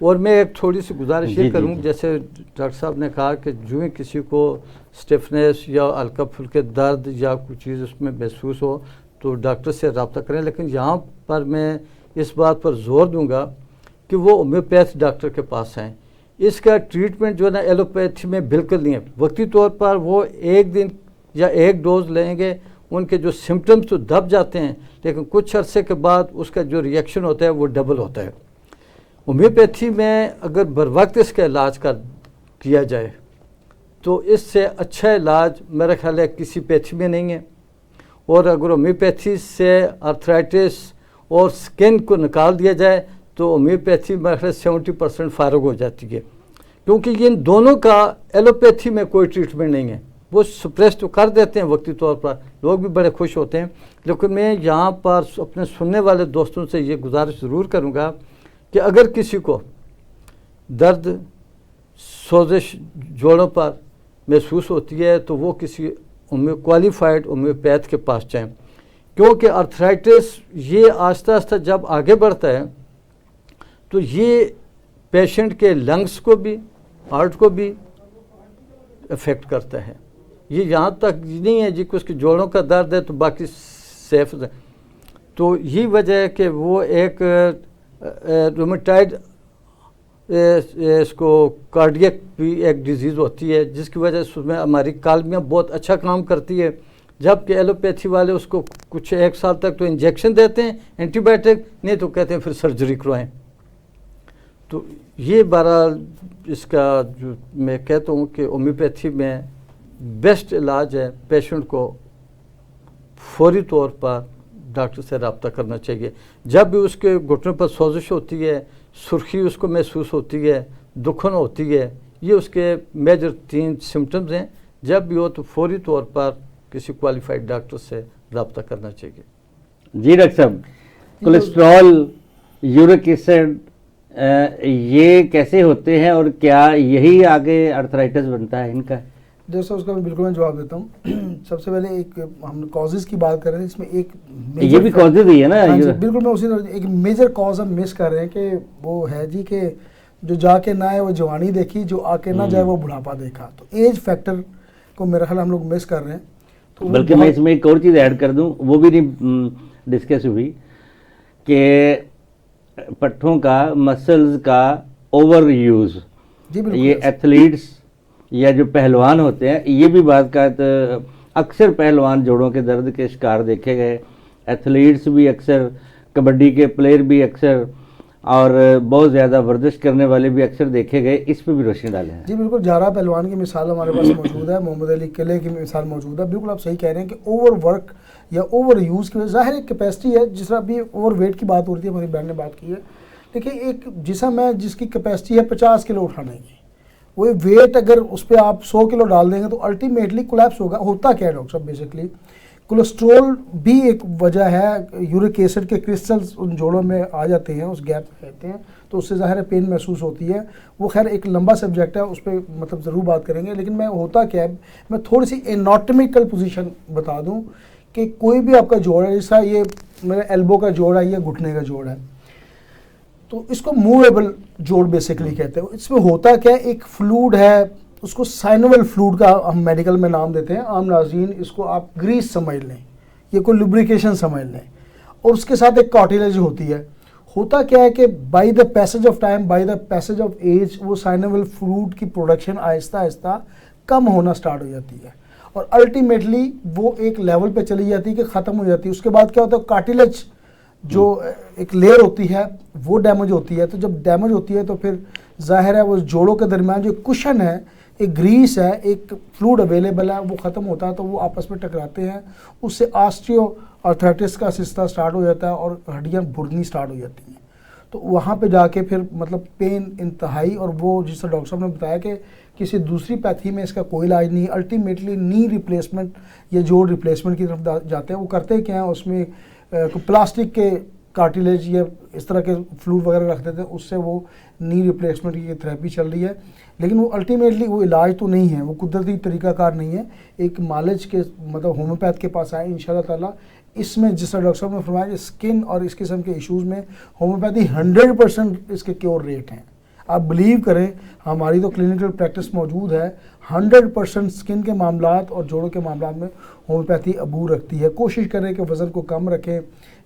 اور میں ایک تھوڑی سی گزارش جی یہ جی کروں، جی۔ جیسے ڈاکٹر صاحب نے کہا کہ جو ہی کسی کو اسٹیفنس یا ہلکا پھلکے درد یا کوئی چیز اس میں محسوس ہو تو ڈاکٹر سے رابطہ کریں، لیکن یہاں پر میں اس بات پر زور دوں گا کہ وہ ہومیوپیتھ ڈاکٹر کے پاس آئیں۔ اس کا ٹریٹمنٹ جو ہے نا ایلوپیتھی میں بالکل نہیں ہے، وقتی طور پر وہ ایک دن یا ایک ڈوز لیں گے، ان کے جو سمٹمز تو دب جاتے ہیں، لیکن کچھ عرصے کے بعد اس کا جو ریئیکشن ہوتا ہے وہ ڈبل ہوتا ہے۔ ہومیوپیتھی میں اگر بر وقت اس کا علاج کیا جائے تو اس سے اچھا علاج میرا خیال ہے کسی پیتھی میں نہیں ہے، اور اگر ہومیوپیتھی سے آرتھرائٹس اور سکن کو نکال دیا جائے تو ہومیوپیتھی میرا خیال 70% فارغ ہو جاتی ہے، کیونکہ ان دونوں کا ایلوپیتھی میں کوئی ٹریٹمنٹ نہیں ہے۔ وہ سپریس تو کر دیتے ہیں وقتی طور پر، لوگ بھی بڑے خوش ہوتے ہیں، لیکن میں یہاں پر اپنے سننے والے دوستوں سے یہ گزارش ضرور کروں گا کہ اگر کسی کو درد، سوزش جوڑوں پر محسوس ہوتی ہے تو وہ کسی کوالیفائڈ ہومیوپیتھ کے پاس جائیں، کیونکہ آرتھرائٹس یہ آہستہ آہستہ جب آگے بڑھتا ہے تو یہ پیشنٹ کے لنگس کو بھی، ہارٹ کو بھی افیکٹ کرتا ہے۔ یہ یہاں تک نہیں ہے جی کہ اس کے جوڑوں کا درد ہے تو باقی سیف ہے، تو یہ وجہ ہے کہ وہ ایک رومیٹائڈ اس کو کارڈیک بھی ایک ڈیزیز ہوتی ہے، جس کی وجہ سے اس میں ہماری کالمیاں بہت اچھا کام کرتی ہے، جبکہ ایلوپیتھی والے اس کو کچھ ایک سال تک تو انجیکشن دیتے ہیں اینٹی بائیوٹک، نہیں تو کہتے ہیں پھر سرجری کروائیں۔ تو یہ بہرحال اس کا جو میں کہتا ہوں کہ ہومیوپیتھی میں بیسٹ علاج ہے، پیشنٹ کو فوری طور پر ڈاکٹر سے رابطہ کرنا چاہیے۔ جب بھی اس کے گھٹنوں پر سوزش ہوتی ہے، سرخی اس کو محسوس ہوتی ہے، دکھن ہوتی ہے، یہ اس کے میجر 3 سمٹمز ہیں، جب بھی ہو تو فوری طور پر کسی کوالیفائڈ ڈاکٹر سے رابطہ کرنا چاہیے۔ جی ڈاکٹر صاحب، کولیسٹرول، یورک ایسڈ یہ کیسے ہوتے ہیں اور کیا یہی آگے آرتھرائٹس بنتا ہے ان کا؟ جیسا اس کا بالکل میں جواب دیتا ہوں۔ سب سے پہلے ایک ہم کازز کی بات کر رہے ہیں، اس میں ایک یہ بھی کازز ہی ہے نا؟ بالکل میں اسی ایک میجر کاز ہم مس کر رہے ہیں کہ وہ ہے جی کہ جو جا کے نہ آئے وہ جوانی دیکھی، جو آ کے نہ جائے وہ بڑھاپا دیکھا، تو ایج فیکٹر کو میرا خیال ہم لوگ مس کر رہے ہیں۔ بلکہ میں اس میں ایک اور چیز ایڈ کر دوں، وہ بھی نہیں ڈسکس ہوئی، کہ پٹھوں کا، مسلز کا اوور یوز، یہ ایتھلیٹس یا جو پہلوان ہوتے ہیں، یہ بھی بعض کا اکثر پہلوان جوڑوں کے درد کے شکار دیکھے گئے، ایتھلیٹس بھی اکثر، کبڈی کے پلیئر بھی اکثر، اور بہت زیادہ ورزش کرنے والے بھی اکثر دیکھے گئے، اس پہ بھی روشنی ڈالیں ہیں۔ جی بالکل، جارا پہلوان کی مثال ہمارے پاس موجود ہے، محمد علی قلعے کی مثال موجود ہے۔ بالکل آپ صحیح کہہ رہے ہیں کہ اوور ورک یا اوور یوز کی وجہ، ظاہر ایک کیپیسٹی ہے، جس طرح ابھی اوور ویٹ کی بات ہو رہی تھی، ہماری بہن نے بات کی ہے، دیکھیں ایک جسم ہے جس کی کیپیسٹی ہے 50 کلو اٹھانے کی، وہ ویٹ اگر اس پہ آپ 100 کلو ڈال دیں گے تو الٹیمیٹلی کولیپس ہوگا۔ ہوتا کیا ہے ڈاکٹر صاحب؟ بیسکلی کولیسٹرول بھی ایک وجہ ہے، یورک ایسڈ کے کرسٹلز ان جوڑوں میں آ جاتے ہیں، اس گیپ میں رہتے ہیں، تو اس سے ظاہر پین محسوس ہوتی ہے۔ وہ خیر ایک لمبا سبجیکٹ ہے، اس پہ مطلب ضرور بات کریں گے، لیکن میں ہوتا کیا ہے، میں تھوڑی سی اناٹمیکل پوزیشن بتا دوں کہ کوئی بھی آپ کا جوڑ ہے، جیسا یہ میرے ایلبو کا جوڑ ہے یا گھٹنے کا جوڑ ہے، تو اس کو موویبل جوڑ بیسکلی کہتے ہیں۔ اس میں ہوتا کیا ہے، ایک فلوڈ ہے، اس کو سائنوول فلوڈ کا ہم میڈیکل میں نام دیتے ہیں، عام ناظرین اس کو آپ گریس سمجھ لیں، یہ کوئی لبریکیشن سمجھ لیں، اور اس کے ساتھ ایک کارٹیلیج ہوتی ہے۔ ہوتا کیا ہے کہ by the passage of time, by the passage of age, وہ سائنوول فلوڈ کی پروڈکشن آہستہ آہستہ کم ہونا سٹارٹ ہو جاتی ہے، اور الٹیمیٹلی وہ ایک لیول پہ چلی جاتی ہے کہ ختم ہو جاتی ہے۔ اس کے بعد کیا ہوتا ہے، کارٹیلیج جو ایک لیئر ہوتی ہے وہ ڈیمیج ہوتی ہے، تو جب ڈیمیج ہوتی ہے تو پھر ظاہر ہے وہ جوڑوں کے درمیان جو کشن ہے، ایک گریس ہے، ایک فلوڈ اویلیبل ہے، وہ ختم ہوتا ہے، تو وہ آپس میں ٹکراتے ہیں، اس سے آسٹریو آرتھرائٹس کا سلسلہ سٹارٹ ہو جاتا ہے اور ہڈیاں بھرنی سٹارٹ ہو جاتی ہیں۔ تو وہاں پہ جا کے پھر مطلب پین انتہائی، اور وہ جس طرح ڈاکٹر صاحب نے بتایا کہ کسی دوسری پیتھی میں اس کا کوئی علاج نہیں، الٹیمیٹلی نی ریپلیسمنٹ یا جوڑ ریپلیسمنٹ کی طرف جاتے ہیں۔ وہ کرتے کیا ہیں، اس میں پلاسٹک کے کارٹیلیج یا اس طرح کے فلوڈ وغیرہ رکھ دیتے ہیں، اس سے وہ نی ریپلیسمنٹ کی تھراپی چل رہی ہے، لیکن وہ الٹیمیٹلی وہ علاج تو نہیں ہے، وہ قدرتی طریقہ کار نہیں ہے۔ ایک مالج کے مطلب ہومیوپیتھ کے پاس آئے انشاءاللہ تعالیٰ۔ اس میں جس طرح ڈاکٹر صاحب نے فرمایا کہ اسکن اور اس قسم کے ایشوز میں ہومیوپیتھی 100% اس کے کیور ریٹ ہیں، آپ بلیو کریں ہماری تو کلینکل پریکٹس موجود ہے, 100% سکن کے معاملات اور جوڑوں کے معاملات میں ہومیوپیتھی عبور رکھتی ہے. کوشش کریں کہ وزن کو کم رکھیں,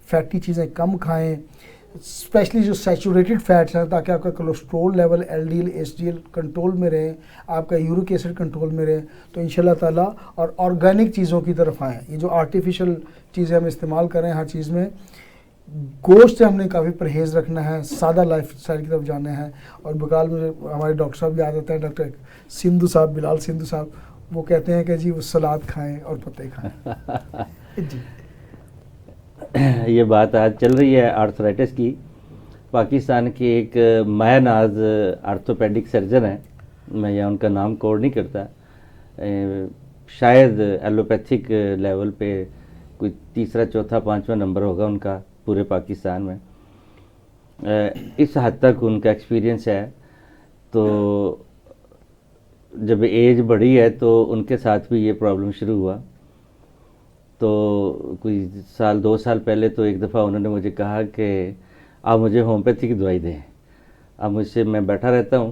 فیٹی چیزیں کم کھائیں, اسپیشلی جو سیچوریٹڈ فیٹس ہیں, تاکہ آپ کا cholesterol level LDL HDL control میں رہیں, آپ کا یورک ایسڈ کنٹرول میں رہے, تو انشاءاللہ تعالیٰ اور آرگینک چیزوں کی طرف آئیں. یہ جو آرٹیفیشل چیزیں ہم استعمال کریں ہر چیز میں, گوشت سے ہم نے کافی پرہیز رکھنا ہے, سادہ لائف اسٹائل کی طرف جانا ہے. اور بقال مجھے ہمارے ڈاکٹر صاحب یاد آتے ہیں, ڈاکٹر سندھو صاحب, بلال سندھو صاحب, وہ کہتے ہیں کہ جی وہ سلاد کھائیں اور پتے کھائیں. جی یہ بات آج چل رہی ہے آرتھرائٹس کی. پاکستان کی ایک مایا ناز آرتھوپیڈک سرجن ہے, میں یہاں ان کا نام کوڈ نہیں کرتا, شاید ایلوپیتھک لیول پہ کوئی تیسرا چوتھا پانچواں نمبر ہوگا ان کا پورے پاکستان میں. اس حد تک ان کا ایکسپیرینس ہے. تو جب ایج بڑھی ہے تو ان کے ساتھ بھی یہ پرابلم شروع ہوا. تو کوئی سال 2 سال پہلے تو ایک دفعہ انہوں نے مجھے کہا کہ آپ مجھے ہومیوپیتھی کی دوائی دیں. اب مجھ سے, میں بیٹھا رہتا ہوں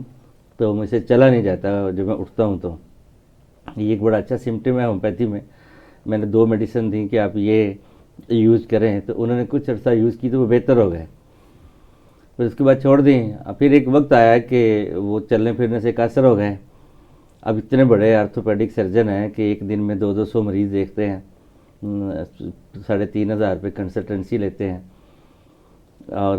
تو مجھ سے چلا نہیں جاتا جب میں اٹھتا ہوں. تو یہ ایک بڑا اچھا سمٹم ہے ہومیوپیتھی میں. میں نے 2 میڈیسن دیں کہ آپ یہ یوز کریں, تو انہوں نے کچھ عرصہ یوز کی تو وہ بہتر ہو گئے, پھر اس کے بعد چھوڑ دیں. پھر ایک وقت آیا کہ وہ چلنے پھرنے سے قاصر ہو گئے. اب اتنے بڑے آرتھوپیڈک سرجن ہیں کہ ایک دن میں 200 مریض دیکھتے ہیں, 3,500 روپے کنسلٹنسی لیتے ہیں. اور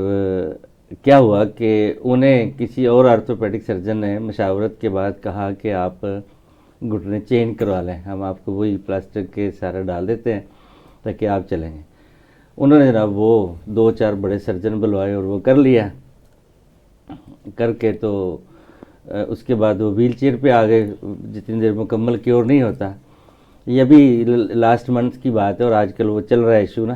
کیا ہوا کہ انہیں کسی اور آرتھوپیڈک سرجن نے مشاورت کے بعد کہا کہ آپ گھٹنے چینج کروا لیں, ہم آپ کو وہی پلاسٹر کے سارے ڈال دیتے ہیں تاکہ آپ چلیں گے. انہوں نے جناب وہ 2-4 بڑے سرجن بلوائے اور وہ کر لیا. کر کے تو اس کے بعد وہ ویل چیئر پہ آ گئے. جتنی دیر مکمل کیور نہیں ہوتا, یہ ابھی لاسٹ منتھ کی بات ہے اور آج کل وہ چل رہا ہے ایشو نا.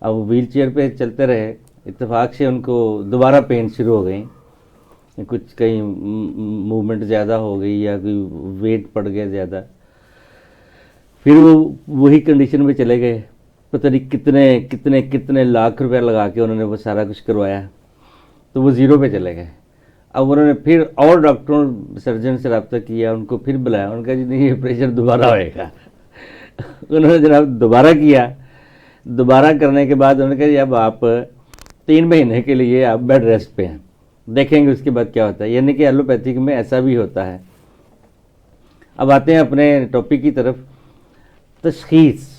اب وہ ویل چیئر پہ چلتے رہے, اتفاق سے ان کو دوبارہ پین شروع ہو گئی. کچھ کہیں موومنٹ زیادہ ہو گئی یا کوئی ویٹ پڑ گیا زیادہ. پھر وہ وہی کنڈیشن میں چلے گئے. پتہ نہیں کتنے لاکھ روپے لگا کے انہوں نے وہ سارا کچھ کروایا, تو وہ 0 پہ چلے گئے. اب انہوں نے پھر اور ڈاکٹروں سرجن سے رابطہ کیا, ان کو پھر بلایا, ان کا جی نہیں یہ پریشر دوبارہ ہوئے گا. انہوں نے جناب دوبارہ کیا. دوبارہ کرنے کے بعد انہوں نے کہا جی اب آپ 3 مہینے کے لیے آپ بیڈ ریسٹ پہ ہیں, دیکھیں گے اس کے بعد کیا ہوتا ہے. یعنی کہ ایلوپیتھک میں ایسا بھی ہوتا ہے. اب آتے ہیں اپنے ٹاپک کی طرف. تشخیص,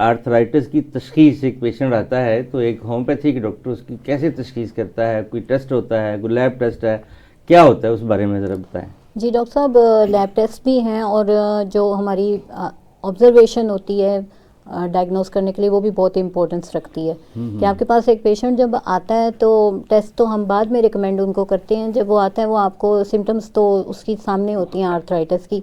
آرتھرائٹس کی تشخیص. ایک پیشنٹ آتا ہے تو ایک ہومیوپیتھک ڈاکٹر اس کی کیسے تشخیص کرتا ہے؟ کوئی ٹیسٹ ہوتا ہے, کوئی لیب ٹیسٹ ہے, کیا ہوتا ہے اس بارے میں ذرا بتائیں. جی ڈاکٹر صاحب, لیب ٹیسٹ بھی ہیں اور جو ہماری آبزرویشن ہوتی ہے ڈائگنوز کرنے کے لیے وہ بھی بہت امپورٹنس رکھتی ہے. کہ آپ کے پاس ایک پیشنٹ جب آتا ہے تو ٹیسٹ تو ہم بعد میں ریکمینڈ ان کو کرتے ہیں. جب وہ آتا ہے وہ آپ کو سمٹمس تو اس کی سامنے ہوتی ہیں آرتھرائٹس کی,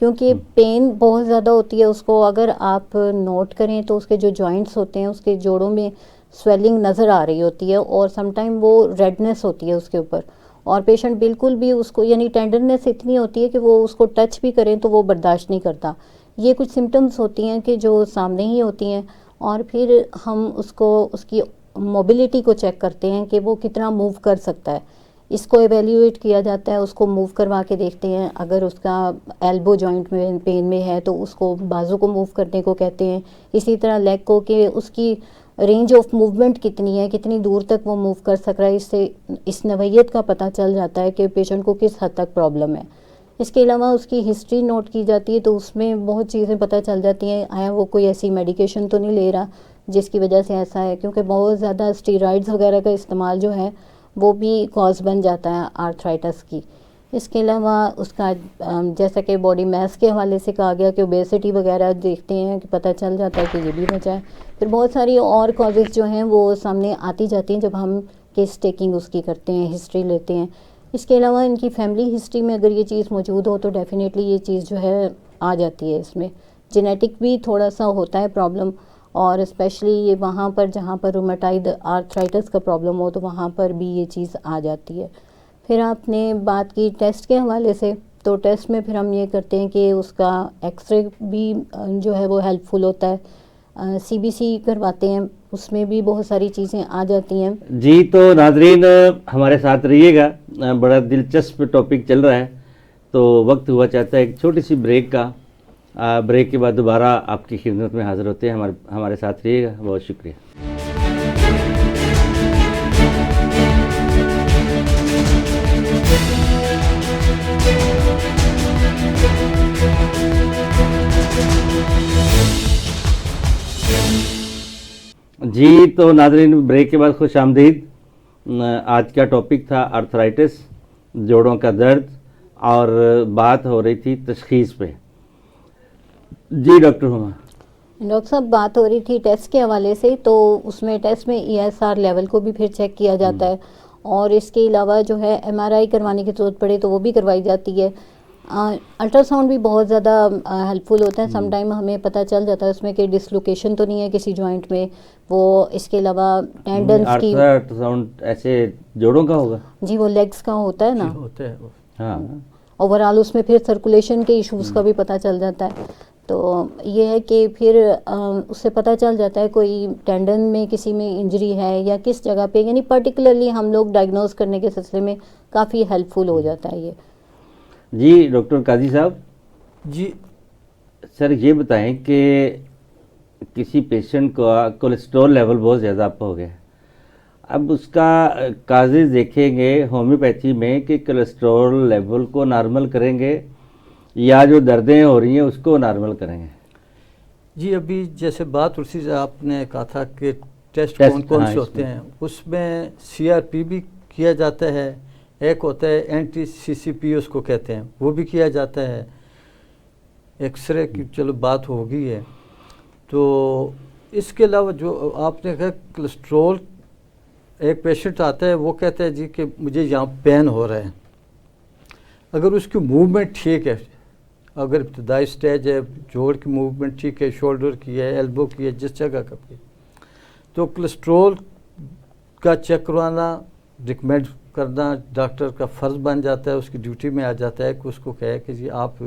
کیونکہ پین بہت زیادہ ہوتی ہے اس کو. اگر آپ نوٹ کریں تو اس کے جو جوائنٹس ہوتے ہیں اس کے جوڑوں میں سویلنگ نظر آ رہی ہوتی ہے اور سم ٹائم وہ ریڈنس ہوتی ہے اس کے اوپر, اور پیشنٹ بالکل بھی اس کو, یعنی ٹینڈرنیس اتنی ہوتی ہے کہ وہ اس کو ٹچ بھی کریں تو وہ برداشت نہیں کرتا. یہ کچھ سمٹمس ہوتی ہیں کہ جو سامنے ہی ہوتی ہیں, اور پھر ہم اس کو اس کی موبلٹی کو چیک کرتے ہیں کہ وہ کتنا موو کر سکتا ہے. اس کو ایویلیویٹ کیا جاتا ہے, اس کو موو کروا کے دیکھتے ہیں. اگر اس کا ایلبو جوائنٹ میں پین میں ہے تو اس کو بازو کو موو کرنے کو کہتے ہیں. اسی طرح لیگ کو کہ اس کی رینج آف موومنٹ کتنی ہے, کتنی دور تک وہ موو کر سک رہا ہے. اس سے اس نوعیت کا پتہ چل جاتا ہے کہ پیشنٹ کو کس حد تک پرابلم ہے. اس کے علاوہ اس کی ہسٹری نوٹ کی جاتی ہے تو اس میں بہت چیزیں پتہ چل جاتی ہیں. آیا وہ کوئی ایسی میڈیکیشن تو نہیں لے رہا جس کی وجہ سے ایسا ہے, کیونکہ بہت زیادہ اسٹیرائڈز وغیرہ کا استعمال جو ہے وہ بھی کاز بن جاتا ہے آرتھرائٹس کی. اس کے علاوہ اس کا جیسا کہ باڈی میس کے حوالے سے کہا گیا کہ اوبیسٹی وغیرہ دیکھتے ہیں کہ پتہ چل جاتا ہے کہ یہ بھی وجہ ہے. پھر بہت ساری اور کازز جو ہیں وہ سامنے آتی جاتی ہیں جب ہم کیس ٹیکنگ اس کی کرتے ہیں, ہسٹری لیتے ہیں. اس کے علاوہ ان کی فیملی ہسٹری میں اگر یہ چیز موجود ہو تو ڈیفینیٹلی یہ چیز جو ہے آ جاتی ہے. اس میں جینیٹک بھی تھوڑا سا ہوتا ہے پرابلم, اور اسپیشلی یہ وہاں پر جہاں پر رومیٹائڈ آرتھرائٹس کا پرابلم ہو تو وہاں پر بھی یہ چیز آ جاتی ہے. پھر آپ نے بات کی ٹیسٹ کے حوالے سے, تو ٹیسٹ میں پھر ہم یہ کرتے ہیں کہ اس کا ایکس رے بھی جو ہے وہ ہیلپ فل ہوتا ہے. CBC کرواتے ہیں, اس میں بھی بہت ساری چیزیں آ جاتی ہیں. جی تو ناظرین ہمارے ساتھ رہیے گا, بڑا دلچسپ ٹاپک چل رہا ہے. تو وقت ہوا چاہتا ہے ایک چھوٹی سی بریک کا. بریک کے بعد دوبارہ آپ کی خدمت میں حاضر ہوتے ہیں. ہمارے ساتھ رہیے گا. بہت شکریہ. جی تو ناظرین بریک کے بعد خوش آمدید. آج کا ٹاپک تھا آرتھرائٹس, جوڑوں کا درد, اور بات ہو رہی تھی تشخیص پہ. جی ڈاکٹر ہما. ڈاکٹر صاحب بات ہو رہی تھی ٹیسٹ کے حوالے سے, تو اس میں ٹیسٹ میں ESR لیول کو بھی پھر چیک کیا جاتا ہے, اور اس کے علاوہ جو ہے MRI کروانے کی ضرورت پڑے تو وہ بھی کروائی جاتی ہے. الٹرا ساؤنڈ بھی بہت زیادہ ہیلپ فل ہوتا ہے. سم ٹائم ہمیں پتہ چل جاتا ہے اس میں کہ ڈسلوکیشن تو نہیں ہے کسی جوائنٹ میں. وہ اس کے علاوہ ٹینڈنس کی الٹرا ساؤنڈ ایسے جوڑوں کا ہوگا؟ جی وہ لیگس کا ہوتا ہے نا, ہوتا ہے وہ. ہاں اوور آل اس میں پھر سرکولیشن کے ایشوز کا بھی پتہ چل جاتا ہے. تو یہ ہے کہ پھر اس سے پتہ چل جاتا ہے کوئی ٹینڈن میں کسی میں انجری ہے یا کس جگہ پہ, یعنی پرٹیکولرلی ہم لوگ ڈائگنوز کرنے کے سلسلے میں کافی ہیلپ فل ہو جاتا ہے یہ. جی ڈاکٹر قاضی صاحب. جی سر یہ بتائیں کہ کسی پیشنٹ کا کولیسٹرول لیول بہت زیادہ اپ ہو گیا, اب اس کا کازز دیکھیں گے ہومیوپیتھی میں کہ کولیسٹرول لیول کو نارمل کریں گے یا جو دردیں ہو رہی ہیں اس کو نارمل کریں گے؟ جی ابھی جیسے بات اسی سے آپ نے کہا تھا کہ ٹیسٹ ٹیسٹ، کون ہاں، سے ہوتے ہیں, اس میں CRP بھی کیا جاتا ہے, ایک ہوتا ہے اینٹی CCP اس کو کہتے ہیں, وہ بھی کیا جاتا ہے. ایکس رے کی چلو بات ہو گئی ہے. تو اس کے علاوہ جو آپ نے کہا کولیسٹرول, ایک پیشنٹ آتا ہے وہ کہتا ہے جی کہ مجھے یہاں پین ہو رہا ہے. اگر اس کی موومنٹ ٹھیک ہے, اگر ابتدائی سٹیج ہے, جوڑ کی موومنٹ ٹھیک ہے, شولڈر کی ہے, ایلبو کی ہے, جس جگہ کا بھی, تو کولیسٹرول کا چیک کروانا ریکمینڈ کرنا ڈاکٹر کا فرض بن جاتا ہے, اس کی ڈیوٹی میں آ جاتا ہے کہ اس کو کہے کہ جی آپ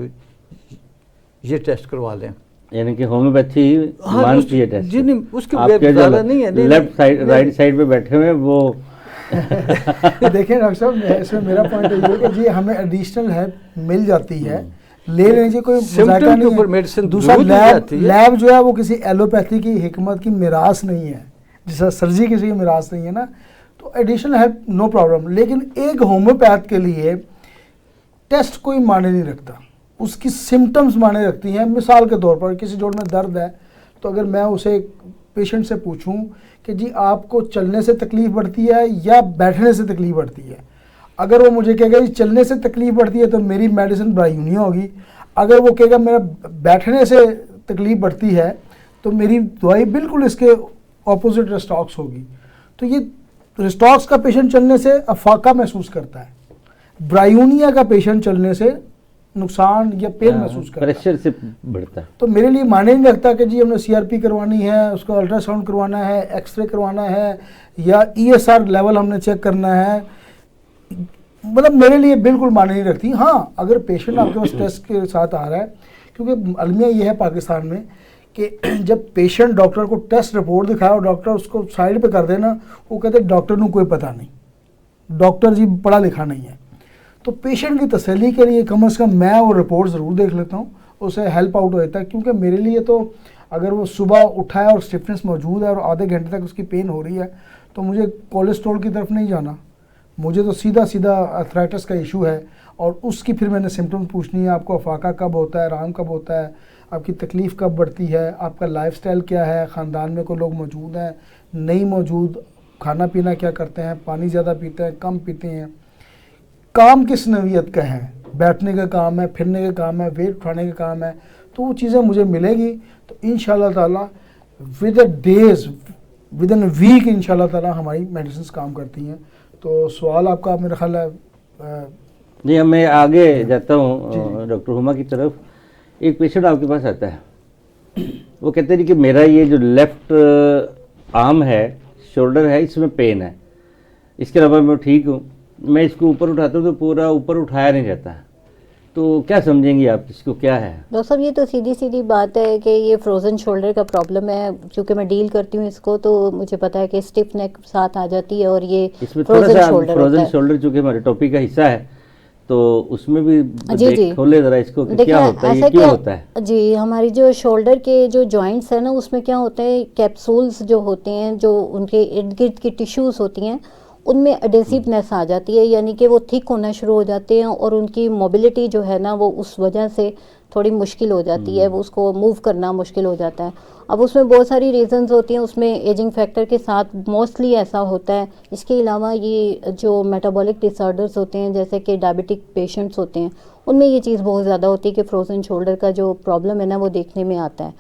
یہ ٹیسٹ کروا لیں. یعنی کہ ہومیوپیتھی مانتی ہے ٹیسٹ. جی نہیں, اس کے آپ کے جو زیادہ نہیں ہے. لیفٹ سائڈ رائٹ سائڈ پہ بیٹھے ہوئے وہ دیکھیں ڈاکٹر صاحب, اس میں میرا پوائنٹ یہ ہے کہ جی ہمیں ایڈیشنل ہیلپ مل جاتی ہے, لے لیجیے, کوئی مذاکرہ نہیں ہے. دوسرا لیب جو ہے وہ کسی ایلوپیتھی کی حکمت کی میراث نہیں ہے, جیسا سرجری کسی کی میراث نہیں ہے نا, تو ایڈیشنل ہیلپ نو پرابلم. لیکن ایک ہومیوپیتھ کے لیے ٹیسٹ کوئی معنی نہیں رکھتا, اس کی سمٹمز معنی رکھتی ہیں. مثال کے طور پر کسی جوڑ میں درد ہے, تو اگر میں اسے پیشنٹ سے پوچھوں کہ جی آپ کو چلنے سے تکلیف بڑھتی ہے یا بیٹھنے سے تکلیف بڑھتی ہے, اگر وہ مجھے کہے گا جی چلنے سے تکلیف بڑھتی ہے تو میری میڈیسن برایونیا ہوگی. اگر وہ کہے گا میرا بیٹھنے سے تکلیف بڑھتی ہے تو میری دوائی بالکل اس کے اپوزٹ ریسٹاکس ہوگی. تو یہ ریسٹاکس کا پیشنٹ چلنے سے افاقہ محسوس کرتا ہے, برایونیا کا پیشنٹ چلنے سے نقصان یا پین محسوس کرتا ہے, پریشر سے بڑھتا ہے. تو میرے لیے معنی نہیں رکھتا کہ جی ہم نے CRP کروانی ہے, اس کو الٹرا ساؤنڈ کروانا ہے, ایکس رے کروانا ہے, یا ESR لیول ہم نے چیک کرنا ہے. مطلب میرے لیے بالکل معنی نہیں رکھتی. ہاں اگر پیشنٹ آپ کے پاس ٹیسٹ کے ساتھ آ رہا ہے, کیونکہ المیہ یہ ہے پاکستان میں کہ جب پیشنٹ ڈاکٹر کو ٹیسٹ رپورٹ دکھائے اور ڈاکٹر اس کو سائڈ پہ کر دے نا, وہ کہتے ہیں ڈاکٹر کو کوئی پتہ نہیں, ڈاکٹر جی پڑھا لکھا نہیں ہے. تو پیشنٹ کی تسلی کے لیے کم از کم میں وہ رپورٹ ضرور دیکھ لیتا ہوں, اسے ہیلپ آؤٹ ہوتا ہے. کیونکہ میرے لیے تو اگر وہ صبح اٹھا ہے اور اسٹفنس موجود ہے اور آدھے گھنٹے تک اس کی پین ہو رہی ہے, تو مجھے کولیسٹرول کی طرف نہیں جانا, مجھے تو سیدھا آرتھرائٹس کا ایشو ہے. اور اس کی پھر میں نے سمٹم پوچھنی ہے, آپ کو افاقہ کب ہوتا ہے, آرام کب ہوتا ہے, آپ کی تکلیف کب بڑھتی ہے, آپ کا لائف سٹائل کیا ہے, خاندان میں کوئی لوگ موجود ہیں نہیں موجود, کھانا پینا کیا کرتے ہیں, پانی زیادہ پیتے ہیں کم پیتے ہیں, کام کس نوعیت کا ہے, بیٹھنے کا کام ہے, پھرنے کا کام ہے, ویٹ اٹھانے کا کام ہے. تو وہ چیزیں مجھے ملے گی تو انشاءاللہ تعالیٰ with a days within week انشاءاللہ تعالیٰ ہماری میڈیسنس کام کرتی ہیں. تو سوال آپ کا میرا خیال ہے جی, میں آگے جاتا ہوں ڈاکٹر ہما کی طرف. ایک پیشنٹ آپ کے پاس آتا ہے, وہ کہتے ہیں کہ میرا یہ جو لیفٹ آرم ہے, شولڈر ہے, اس میں پین ہے, اس کے علاوہ میں ٹھیک ہوں, میں اس کو اوپر اٹھاتا ہوں تو پورا اوپر اٹھایا نہیں جاتا, تو کیا سمجھیں گی آپ اس کو کیا ہے؟ ڈاکٹر صاحب یہ تو سیدھی سیدھی بات ہے کہ یہ فروزن شولڈر کا پرابلم ہے. چونکہ میں ڈیل کرتی ہوں اس کو تو مجھے پتا ہے کہ اسٹف نیک ساتھ آ جاتی ہے اور یہ اس میں تھوڑا فروزن سا شولڈر فروزن ہوتا ہے. شولڈر چونکہ ہمارے ٹاپک کا حصہ ہے تو اس میں بھی جی کھولے ذرا اس کو کہ دیکھیں کیا ہوتا ہے، ایسا یہ کیوں ہوتا ہے؟ جی ہماری جو شولڈر کے جو جوائنٹس ہیں نا اس میں کیا ہوتا ہے کیپسولز جو ہوتے ہیں جو ان کے ارد گرد کی ٹیشوز ہوتی ہیں ان میں اڈیسیونیس آ جاتی ہے، یعنی کہ وہ تھک ہونا شروع ہو جاتے ہیں اور ان کی موبلٹی جو ہے نا وہ اس وجہ سے تھوڑی مشکل ہو جاتی ہے، اس کو موو کرنا مشکل ہو جاتا ہے. اب اس میں بہت ساری ریزنز ہوتی ہیں، اس میں ایجنگ فیکٹر کے ساتھ موسٹلی ایسا ہوتا ہے. اس کے علاوہ یہ جو میٹابولک ڈس آرڈرز ہوتے ہیں جیسے کہ ڈائبٹک پیشنٹس ہوتے ہیں ان میں یہ چیز بہت زیادہ ہوتی ہے کہ فروزن شولڈر کا جو پرابلم ہے نا وہ دیکھنے میں آتا ہے.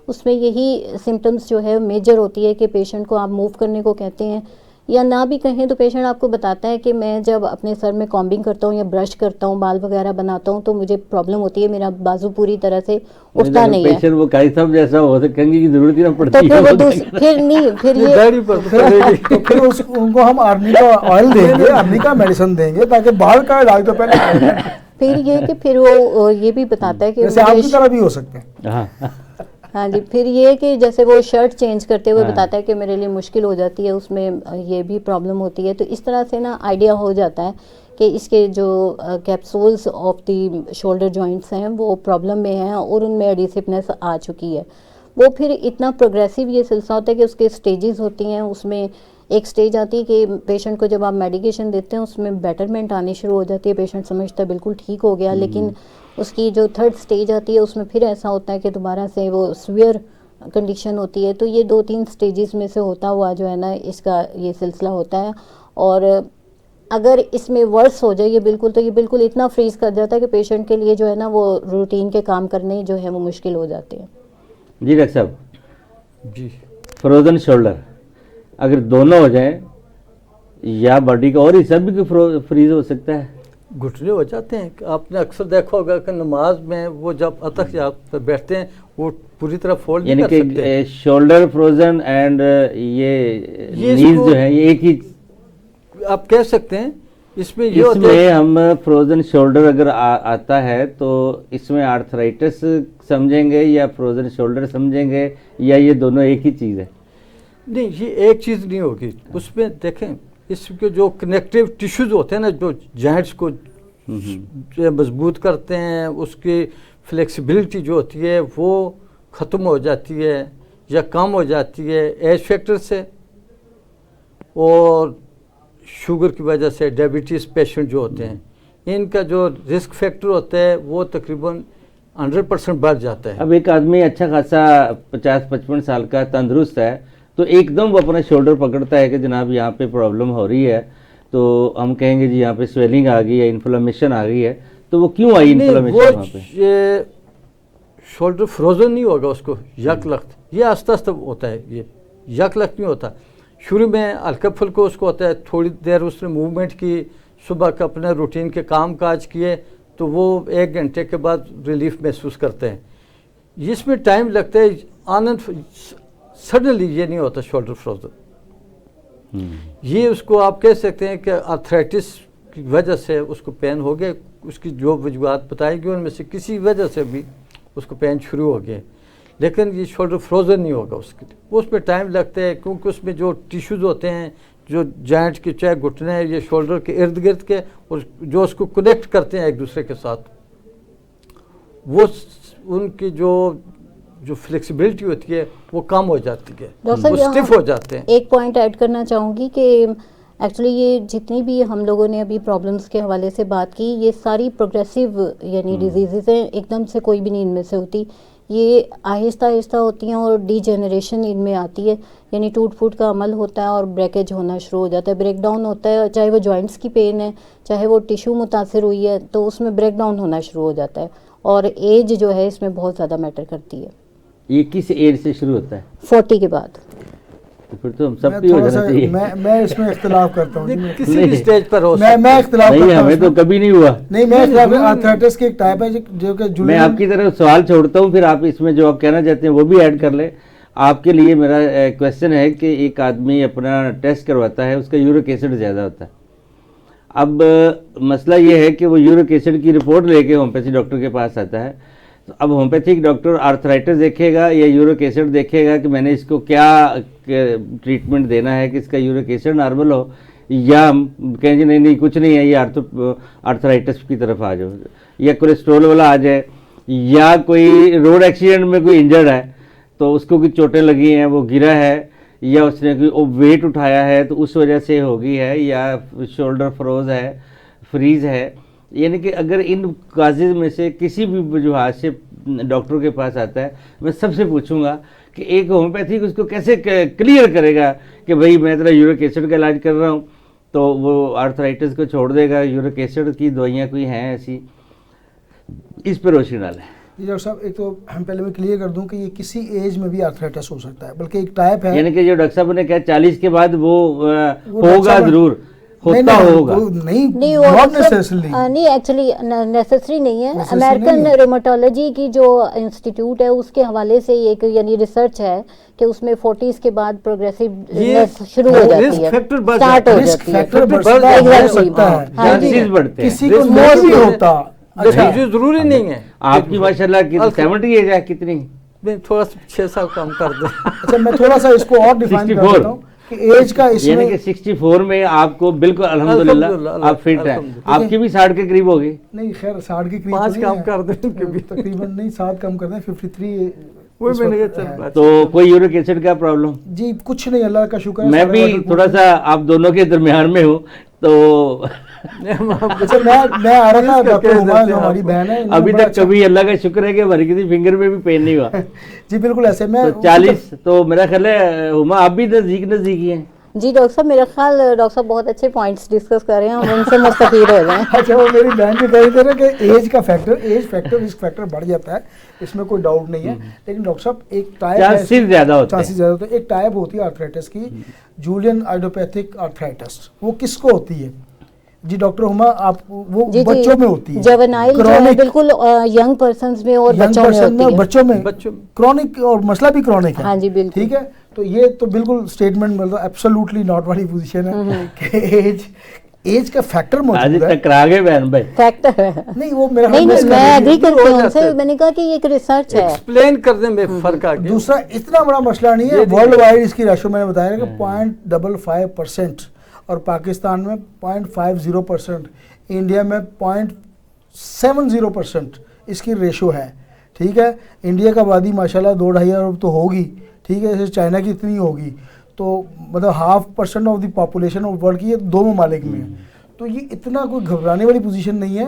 اس میں یہی سمٹمز جو ہے میجر ہوتی ہے کہ پیشنٹ کو آپ موو کرنے کو کہتے ہیں یا نہ بھی کہیں تو پیشنٹ آپ کو بتاتا ہے کہ میں جب اپنے سر میں کامبنگ کرتا ہوں یا برش کرتا ہوں بال وغیرہ بناتا ہوں تو مجھے پرابلم ہوتی ہے، میرا بازو پوری طرح سے اٹھتا نہیں ہے. پیشنٹ وہ قاری صاحب جیسا ہو تو کنگھی کی ضرورت ہی نہ تو پڑتی پھر وہ ہے. پھر نہیں پھر یہ داڑھی پر پڑے گی. تو پھر ان کو ہم آرنی کا آئل دیں گے، آرنی کا میڈیسن دیں گے تاکہ بال کا علاج تو پہلے پھر یہ کہ پھر وہ یہ بھی بتاتا ہے کہ جیسے آپ کی طرح بھی ہو سکتے ہیں. ہاں ہاں جی پھر یہ کہ جیسے وہ شرٹ چینج کرتے ہوئے بتاتا ہے کہ میرے لیے مشکل ہو جاتی ہے، اس میں یہ بھی پرابلم ہوتی ہے. تو اس طرح سے نا آئیڈیا ہو جاتا ہے کہ اس کے جو capsules of the shoulder joints ہیں وہ پرابلم میں ہیں اور ان میں ایڈیسونیس آ چکی ہے. وہ پھر اتنا پروگریسو یہ سلسلہ ہوتا ہے کہ اس کے سٹیجز ہوتی ہیں. اس میں ایک سٹیج آتی ہے کہ پیشنٹ کو جب آپ میڈیکیشن دیتے ہیں اس میں بیٹرمنٹ آنی شروع ہو جاتی ہے، پیشنٹ سمجھتا ہے بالکل ٹھیک ہو گیا، لیکن اس کی جو تھرڈ سٹیج آتی ہے اس میں پھر ایسا ہوتا ہے کہ دوبارہ سے وہ سویئر کنڈیشن ہوتی ہے. تو یہ 2-3 سٹیجز میں سے ہوتا ہوا جو ہے نا اس کا یہ سلسلہ ہوتا ہے. اور اگر اس میں ورس ہو جائے یہ بالکل تو یہ بالکل اتنا فریز کر جاتا ہے کہ پیشنٹ کے لیے جو ہے نا وہ روٹین کے کام کرنے جو ہے وہ مشکل ہو جاتے ہیں. جی ڈاکٹر صاحب، جی فروزن شولڈر اگر دونوں ہو جائیں یا باڈی کا اور حصہ بھی فریز ہو سکتا ہے؟ گھٹنے ہو جاتے ہیں. آپ نے اکثر دیکھا ہوگا کہ نماز میں وہ جب اتخ پر بیٹھتے ہیں وہ پوری طرح فولڈ یعنی نہیں کر سکتے. کہ شولڈر فروزن اینڈ یہ نیز جو ہے یہ ایک ہی آپ کہہ سکتے ہیں. اس میں یہ اس ہوتا میں ہے ہم فروزن شولڈر اگر آتا ہے تو اس میں آرتھرائٹس سمجھیں گے یا فروزن شولڈر سمجھیں گے یا یہ دونوں ایک ہی چیز ہے؟ نہیں، یہ ایک چیز نہیں ہوگی. اس میں دیکھیں اس کے جو کنیکٹیو ٹیشوز ہوتے ہیں نا جو جوائنٹس کو جو مضبوط کرتے ہیں، اس کی فلیکسیبلٹی جو ہوتی ہے وہ ختم ہو جاتی ہے یا کم ہو جاتی ہے ایج فیکٹر سے اور شوگر کی وجہ سے. ڈائبٹیز پیشنٹ جو ہوتے ہیں ان کا جو رسک فیکٹر ہوتا ہے وہ تقریباً 100% بڑھ جاتا ہے. اب ایک آدمی اچھا خاصا 50-55 سال کا تندرست ہے تو ایک دم وہ اپنا شولڈر پکڑتا ہے کہ جناب یہاں پہ پرابلم ہو رہی ہے تو ہم کہیں گے جی یہاں پہ سویلنگ آ گئی ہے، انفلمیشن آ گئی ہے. تو وہ کیوں آئی انفلمیشن وہاں پہ؟ یہ شولڈر فروزن نہیں ہوگا اس کو یک لخت، یہ آہستہ آہستہ ہوتا ہے. یہ یک لخت نہیں ہوتا. شروع میں ہلکا پھلکا اس کو ہوتا ہے، تھوڑی دیر اس نے موومنٹ کی، صبح کا اپنے روٹین کے کام کاج کیے تو وہ 1 گھنٹے کے بعد ریلیف محسوس کرتے ہیں. اس میں ٹائم لگتا ہے. آنند سڈنلی یہ نہیں ہوتا شولڈر فروزن. یہ اس کو آپ کہہ سکتے ہیں کہ آرتھرائٹس کی وجہ سے اس کو پین ہو گئے. اس کی جو وجوہات بتائی گئی ان میں سے کسی وجہ سے بھی اس کو پین شروع ہو گئے، لیکن یہ شولڈر فروزن نہیں ہوگا اس کے لیے. اس میں ٹائم لگتا ہے کیونکہ اس میں جو ٹیشوز ہوتے ہیں جو جوائنٹ کے چاہے گھٹنے ہیں یا شولڈر کے ارد گرد کے اور جو اس کو کنیکٹ کرتے ہیں ایک دوسرے کے ساتھ، وہ ان کی جو فلیکسیبلٹی ہوتی ہے وہ کم ہو جاتی ہے، وہ اسٹف ہو جاتے ہیں. ایک پوائنٹ ایڈ کرنا چاہوں گی کہ ایکچولی یہ جتنی بھی ہم لوگوں نے ابھی پرابلمس کے حوالے سے بات کی یہ ساری پروگریسو یعنی ڈیزیزز ہیں، ایک دم سے کوئی بھی نہیں ان میں سے ہوتی. یہ آہستہ آہستہ ہوتی ہیں اور ڈی جنریشن ان میں آتی ہے، یعنی ٹوٹ پھوٹ کا عمل ہوتا ہے اور بریکیج ہونا شروع ہو جاتا ہے، بریک ڈاؤن ہوتا ہے. چاہے وہ جوائنٹس کی پین ہے، چاہے وہ ٹیشو متاثر ہوئی ہے تو اس میں بریک ڈاؤن ہونا شروع ہو جاتا ہے. اور ایج جو ہے اس میں بہت زیادہ میٹر کرتی ہے. یہ کس ایج سے شروع ہوتا ہے؟ 40 کے بعد. تو پھر تو ہم سب کی ہو جانا چاہیے. میں اس میں اختلاف کرتا ہوں. کسی بھی اسٹیج پر ہو میں اختلاف نہیں، کرتا ہوں. ہمیں تو کبھی نہیں ہوا. نہیں، میں آرتھرائٹس کی ایک ٹائپ ہے جو کہ میں آپ کی طرف سوال چھوڑتا ہوں، پھر آپ اس میں جو آپ کہنا چاہتے ہیں وہ بھی ایڈ کر لیں. آپ کے لیے میرا کویسچن ہے کہ ایک آدمی اپنا ٹیسٹ کرواتا ہے، اس کا یورک ایسڈ زیادہ ہوتا ہے اب مسئلہ یہ ہے کہ وہ یورک ایسڈ کی رپورٹ لے کے ہومیوپیتھی ڈاکٹر کے پاس آتا ہے. تو اب ہومیوپیتھک ڈاکٹر آرتھرائٹس دیکھے گا یا یورک ایسڈ دیکھے گا کہ میں نے اس کو کیا ٹریٹمنٹ دینا ہے کہ اس کا یورک ایسڈ نارمل ہو, یا کہیں جی نہیں کچھ نہیں ہے, یہ آرتھرائٹس کی طرف آ جاؤ, یا کولیسٹرول والا آ جائے, یا کوئی روڈ ایکسیڈنٹ میں کوئی انجرڈ ہے تو اس کو کوئی چوٹیں لگی ہیں, وہ گرا ہے, یا اس نے کوئی ویٹ اٹھایا ہے تو اس وجہ سے ہوگی ہے, یا شولڈر فریز ہے. یعنی کہ اگر ان کازز میں سے کسی بھی وجوہات سے ڈاکٹر کے پاس آتا ہے, میں سب سے پوچھوں گا کہ ایک ہومیوپیتھک اس کو کیسے کلیئر کرے گا کہ بھائی میں تیرا یورک ایسڈ کا علاج کر رہا ہوں, تو وہ آرتھرائٹس کو چھوڑ دے گا. یورک ایسڈ کی دوائیاں کوئی ہیں ایسی, اس پہ روشنی ڈالیں. جی ڈاکٹر صاحب, ایک تو ہم پہلے میں کلیئر کر دوں کہ یہ کسی ایج میں بھی آرتھرائٹس ہو سکتا ہے, بلکہ ایک ٹائپ ہے, یعنی کہ جو ڈاکٹر صاحب نے کہا 40 کے بعد وہ ڈاکٹر ہوگا صاحب ضرور, ہوتا ہوگا. نہیں وہ not necessarily. نہیں ایکچولی نیسسری نہیں ہے. Necessary امریکن نہیں ہے. ریماٹولوجی کی جو انسٹیٹیوٹ ہے اس کے حوالے سے ایک یعنی ریسرچ ہے کہ اس میں 40s کے بعد پروگریسو شروع ہو جاتی ہے, اسٹارٹ ہو رسک جاتی ہے. فیکٹر بڑھ ہو سکتا ہے, ہاں جی. چانسز بڑھتے ہیں. کسی کو نہیں بھی ہوتا. اچھا, جو ضروری نہیں ہے. آپ کی ماشاءاللہ 70 ایج ہے کتنی؟ میں تھوڑا سا 6 سال کم کر دیں. اچھا میں تھوڑا سا اس کو اور ڈیفائن کر دیتا ہوں کہ ایج کا اس یعنی میں کہ 64 میں آپ کو بالکل الحمدللہ آپ فٹ ہیں. آپ کی بھی 60 کے قریب ہوگی. نہیں خیر 60 کے قریب 5 کم کر دیں تقریباً, نہیں 7 کم کر دیں, 53 وہی اس میں نے وقت کہا ہے. تو کوئی یورک ایسڈ کا پرابلم؟ جی کچھ نہیں, اللہ کا شکر ہے. میں بھی تھوڑا سا آپ دونوں کے درمیان میں ہوں, تو اچھا میں آ رہا تھا ڈاکٹر ہما جو ہماری بہن ہے, ابھی تک کبھی اللہ کا شکر ہے کہ ہماری کسی فنگر میں بھی پین نہیں ہوا. جی بالکل ایسے میں 40 تو میرا خیال ہے ہما آپ بھی نزدیک ہی ہیں. جی ڈاکٹر صاحب, میرا خیال ڈاکٹر صاحب بہت اچھے پوائنٹس ڈسکس کر رہے ہیں, ہم ان سے مستفید ہو جائیں. اچھا وہ میری بہن بھی کہہ رہے تھے کہ ایج کا فیکٹر, رسک فیکٹر بڑھ جاتا ہے, اس میں کوئی ڈاؤٹ نہیں ہے. لیکن ڈاکٹر صاحب ایک ٹائپ چانسز زیادہ ہوتے ہیں. ایک ٹائپ ہوتی ہے آرتھرائٹس کی, جولین آئیڈوپیتھک آرتھرائٹس. وہ کس کو ہوتی ہے جی ڈاکٹر ہما؟ آپ وہ بچوں میں ہوتی ہے, جوینائل جو ہے بالکل ینگ پرسنز میں اور بچوں میں ہوتی ہے. بچوں میں کرونک, اور مسئلہ بھی کرونک ہے. ہاں جی بالکل ٹھیک ہے, تو یہ تو بالکل سٹیٹمنٹ مطلب ایبسولوٹلی ناٹ والی پوزیشن ہے کہ ایج کا فیکٹر موجود ہے. ٹکرا گئے بہن بھائی. فیکٹر ہے. نہیں وہ میرا نہیں میں ایگری کرتی ہوں ان سے, میں نے کہا کہ یہ ایک ریسرچ ہے. ایکسپلین کر دیں میں فرق آ گیا. دوسرا اتنا بڑا مسئلہ نہیں ہے, ورلڈ وائڈ اس کی ریشو میں نے بتایا کہ 0.55%, اور پاکستان میں 0.50%, انڈیا میں 0.70% اس کی ریشو ہے. ٹھیک ہے, انڈیا کا آبادی ماشاءاللہ 2-2.5 ارب تو ہوگی. ٹھیک ہے, جیسے چائنا کی اتنی ہوگی, تو مطلب 0.5% of the population of world کی یہ 2 ممالک میں ہے. تو یہ اتنا کوئی گھبرانے والی پوزیشن نہیں ہے.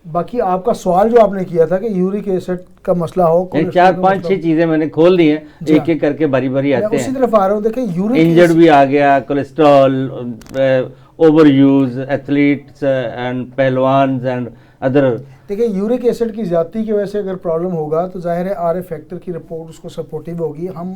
باقی آپ کا سوال جو آپ نے کیا تھا کہ یورک ایسڈ کا مسئلہ ہو, 4-5-6 چیزیں میں نے کھول دی ہیں, ایک ایک کر کے باری باری آتے ہیں. اسی طرف آ رہا ہوں. دیکھیں یورک انجرڈ بھی آ گیا, cholesterol, over use, athletes and پہلوانز اینڈ ادر. دیکھیں یورک ایسڈ کی زیادتی کی وجہ سے اگر پرابلم ہوگا تو ظاہر ہے آر اے فیکٹر کی رپورٹ اس کو سپورٹیو ہوگی, ہم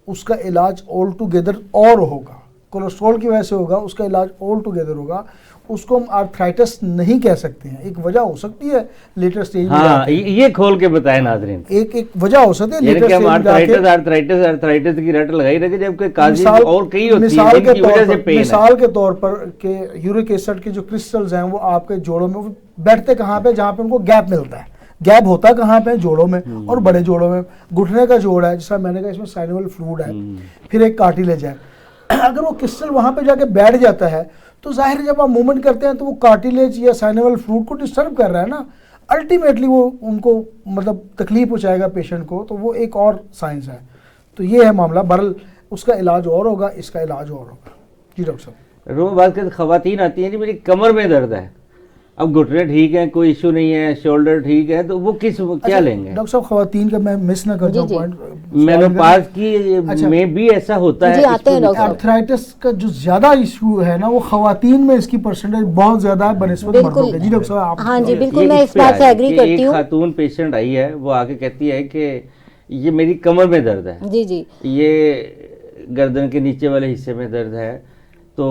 اس کا علاج آل ٹوگیدر اور ہوگا. کولیسٹرول کی وجہ سے ہوگا, اس کا علاج آل ٹوگیدر ہوگا. اس کو ہم آرتھرائٹس نہیں کہہ سکتے ہیں. ایک وجہ ہو سکتی ہے لیٹر سٹیج میں, ہاں یہ کھول کے بتائیں ناظرین. ایک وجہ ہو سکتی ہے یعنی لیٹر کہ ہم سٹیج میں آرتھرائٹس کی رٹ لگائی رکھے, جبکہ کازز اور کئی ہوتی ہیں جن کی وجہ سے پین ہے. مثال کے طور پر کہ یورک ایسڈ کے جو کرسٹلز ہیں وہ آپ کے جوڑوں میں بیٹھتے کہاں پہ, جہاں پہ ان کو گیپ ملتا ہے. گیپ ہوتا کہاں پہ؟ جوڑوں میں, اور بڑے جوڑوں میں. گھٹنے کا جوڑ ہے, جس طرح میں نے کہا اس میں سائنول فلوئڈ ہے, پھر ایک کارٹیلیج ہے. اگر وہ کرسٹل وہاں پہ جا کے بیٹھ جاتا ہے تو ظاہر جب آپ موومنٹ کرتے ہیں تو وہ کارٹیلیج یا سائنول فلوئڈ کو ڈسٹرب کر رہا ہے نا, الٹیمیٹلی وہ ان کو مطلب تکلیف پہنچائے گا پیشنٹ کو. تو وہ ایک اور سائنس ہے. تو یہ ہے معاملہ. برل اس کا علاج اور ہوگا, اس کا علاج اور ہوگا. جی ڈاکٹر صاحب. روم بات کرتے خواتین آتی ہیں جی میری کمر میں درد ہے, اب گھٹنے ٹھیک ہیں, کوئی ایشو نہیں ہے, شولڈر ٹھیک ہے, تو وہ کیا لیں گے؟ ڈاکٹر صاحب خواتین کا میں مس نہ کر جاؤں پوائنٹ, مینوپاز کی میں بھی ایسا ہوتا ہے. آرتھرائٹس کا جو زیادہ ایشو ہے نا وہ خواتین میں اس کی پرسنٹیج بہت زیادہ ہے بنسبت مردوں کے. جی ڈاکٹر صاحب. ہاں جی بالکل, میں اس بات سے ایگری کرتی ہوں. ایک خاتون پیشنٹ آئی ہے, وہ آ کے کہتی ہے کہ یہ میری کمر میں درد ہے. جی جی, یہ گردن کے نیچے والے حصے میں درد ہے. تو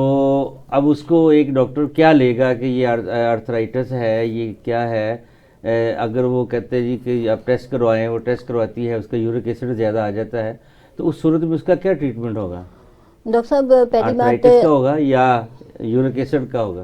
اب اس کو ایک ڈاکٹر کیا لے گا کہ یہ آرتھرائٹس ہے, یہ کیا ہے. اگر وہ کہتے ہیں جی کہ آپ ٹیسٹ کروائیں, وہ ٹیسٹ کرواتی ہے, اس کا یورک ایسڈ زیادہ آ جاتا ہے, تو اس صورت میں اس کا کیا ٹریٹمنٹ ہوگا؟ ڈاکٹر صاحب پہلی بات آرتھرائٹس کا ہوگا یا یورک ایسڈ کا ہوگا؟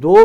2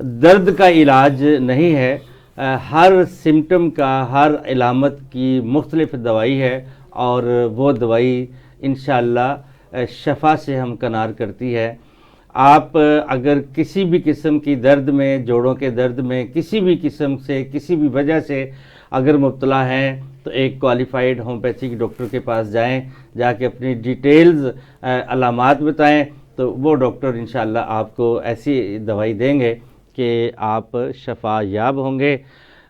درد کا علاج نہیں ہے، ہر سمٹم کا، ہر علامت کی مختلف دوائی ہے، اور وہ دوائی انشاءاللہ شفا سے ہمکنار کرتی ہے۔ آپ اگر کسی بھی قسم کی درد میں، جوڑوں کے درد میں کسی بھی قسم سے، کسی بھی وجہ سے اگر مبتلا ہیں تو ایک کوالیفائڈ ہومیوپیتھک ڈاکٹر کے پاس جائیں، جا کے اپنی ڈیٹیلز علامات بتائیں، تو وہ ڈاکٹر انشاءاللہ آپ کو ایسی دوائی دیں گے کہ آپ شفا یاب ہوں گے۔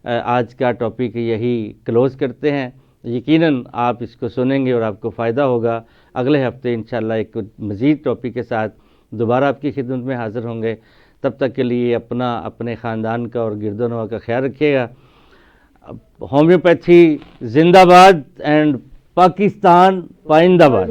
آج کا ٹاپک یہی کلوز کرتے ہیں، یقیناً آپ اس کو سنیں گے اور آپ کو فائدہ ہوگا۔ اگلے ہفتے انشاءاللہ ایک مزید ٹاپک کے ساتھ دوبارہ آپ کی خدمت میں حاضر ہوں گے۔ تب تک کے لیے اپنا، اپنے خاندان کا اور گرد و نواح کا خیال رکھیے گا۔ ہومیوپیتھی زندہ باد اینڈ پاکستان پائندہ باد۔